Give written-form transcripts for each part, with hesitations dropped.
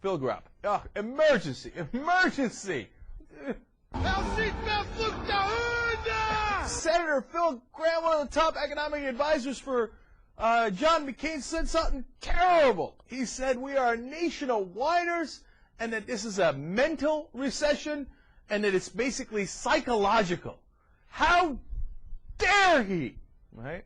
Phil Graham. Emergency. Senator Phil Graham, one of the top economic advisors for John McCain, said something terrible. He said we are a nation of whiners and that this is a mental recession and that it's basically psychological. How dare he? Right?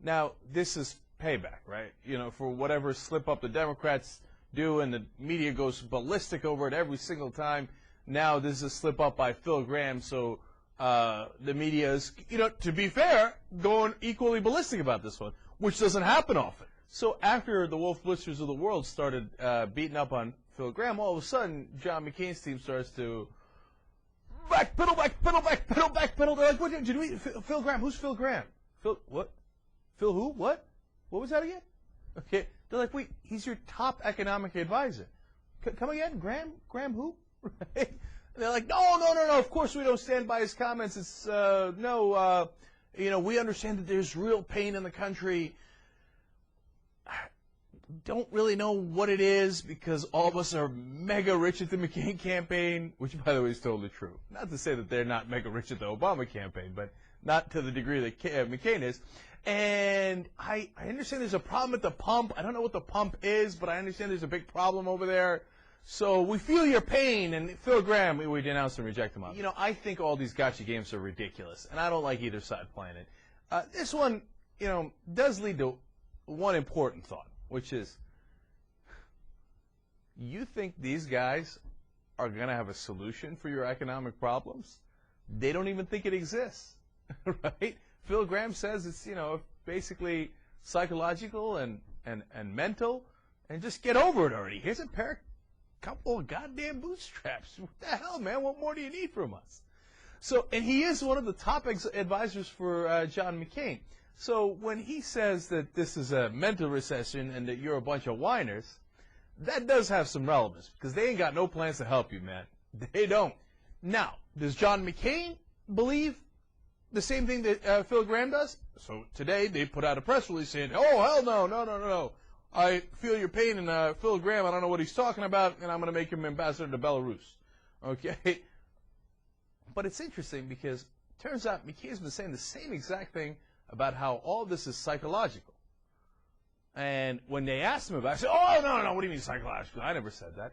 Now, this is payback, right? You know, for whatever slip-up the Democrats do, and the media goes ballistic over it every single time. Now this is a slip-up by Phil Graham, so the media is, you know, to be fair, going equally ballistic about this one, which doesn't happen often. So after the Wolf Blitzers of the world started beating up on Phil Graham, all of a sudden, John McCain's team starts to backpedal. They're like, what did we, Phil Graham, who's Phil Graham? Phil, what? Phil who? What? What was that again? Okay. They're like, wait, he's your top economic advisor. Come again? Graham who? Right? They're like, no, of course we don't stand by his comments. It's, you know, we understand that there's real pain in the country. Don't really know what it is because all of us are mega rich at the McCain campaign, which, by the way, is totally true. Not to say that they're not mega rich at the Obama campaign, but not to the degree that McCain is. And I understand there's a problem at the pump. I don't know what the pump is, but I understand there's a big problem over there. So we feel your pain. And Phil Graham, we denounce and reject him. You know, I think all these gotcha games are ridiculous, and I don't like either side playing it. This one, you know, does lead to one important thought, which is, you think these guys are going to have a solution for your economic problems? They don't even think it exists, right? Phil Graham says it's, you know, basically psychological and mental, and just get over it already. Here's a couple of goddamn bootstraps. What the hell, man? What more do you need from us? So, and he is one of the top advisors for John McCain. So when he says that this is a mental recession and that you're a bunch of whiners, that does have some relevance because they ain't got no plans to help you, man. They don't. Now, does John McCain believe the same thing that Phil Graham does? So today they put out a press release saying, oh, hell no. I feel your pain, and Phil Graham, I don't know what he's talking about, and I'm going to make him ambassador to Belarus. Okay? But it's interesting because it turns out McCain's been saying the same exact thing about how all this is psychological. And when they asked him about it, I said, oh, no, what do you mean psychological? I never said that.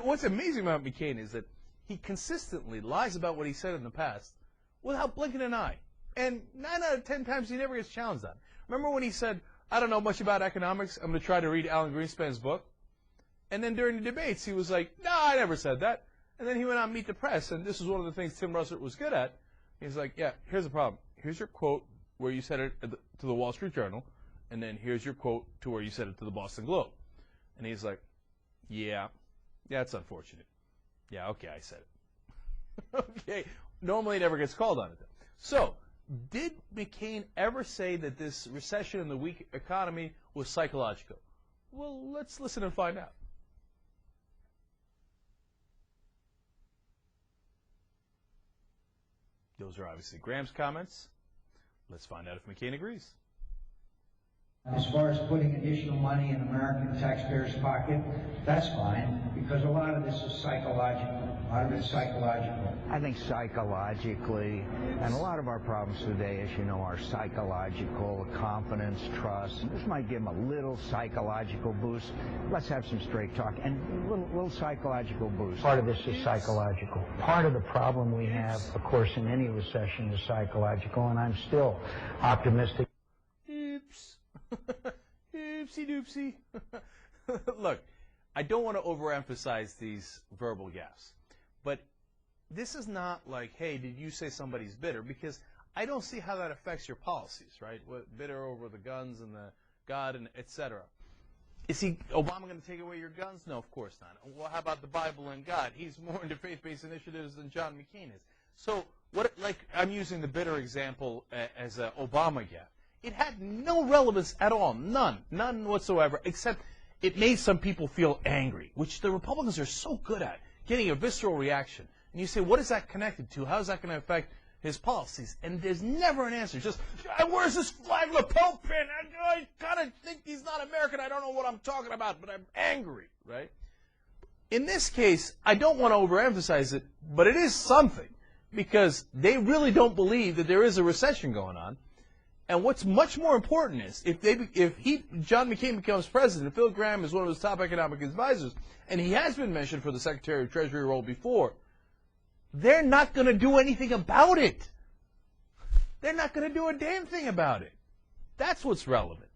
What's amazing about McCain is that he consistently lies about what he said in the past without blinking an eye. And 9 out of 10 times he never gets challenged on it. Remember when he said, I don't know much about economics, I'm going to try to read Alan Greenspan's book? And then during the debates, he was like, no, I never said that. And then he went out and meet the press, and this is one of the things Tim Russert was good at. He's like, yeah, here's the problem. Here's your quote where you said it to the Wall Street Journal, and then here's your quote to where you said it to the Boston Globe. And he's like, yeah, it's unfortunate. Yeah, okay, I said it. Okay, normally he never gets called on it. So, did McCain ever say that this recession and the weak economy was psychological? Well, let's listen and find out. Those are obviously Graham's comments. Let's find out if McCain agrees. As far as putting additional money in American taxpayers' pocket, that's fine, because a lot of this is psychological. A lot of it's psychological. I think psychologically, and a lot of our problems today, as you know, are psychological, confidence, trust. This might give them a little psychological boost. Let's have some straight talk, and a little psychological boost. Part of this is psychological. Part of the problem we have, of course, in any recession is psychological, and I'm still optimistic. Oops. Oopsie doopsie. Look, I don't want to overemphasize these verbal gaffes, but this is not like, hey, did you say somebody's bitter? Because I don't see how that affects your policies, right? Bitter over the guns and the God and et cetera. Is Obama going to take away your guns? No, of course not. Well, how about the Bible and God? He's more into faith-based initiatives than John McCain is. So, I'm using the bitter example as an Obama gaffe. It had no relevance at all, none whatsoever, except it made some people feel angry, which the Republicans are so good at, getting a visceral reaction. And you say, what is that connected to? How is that going to affect his policies? And there's never an answer. Just, where's this flag lapel pin? I kind of think he's not American. I don't know what I'm talking about, but I'm angry, right? in this case, I don't want to overemphasize it, but it is something, because they really don't believe that there is a recession going on. And what's much more important is, if John McCain becomes president, Phil Gramm is one of his top economic advisors, and he has been mentioned for the Secretary of Treasury role before, they're not going to do anything about it. They're not going to do a damn thing about it. That's what's relevant.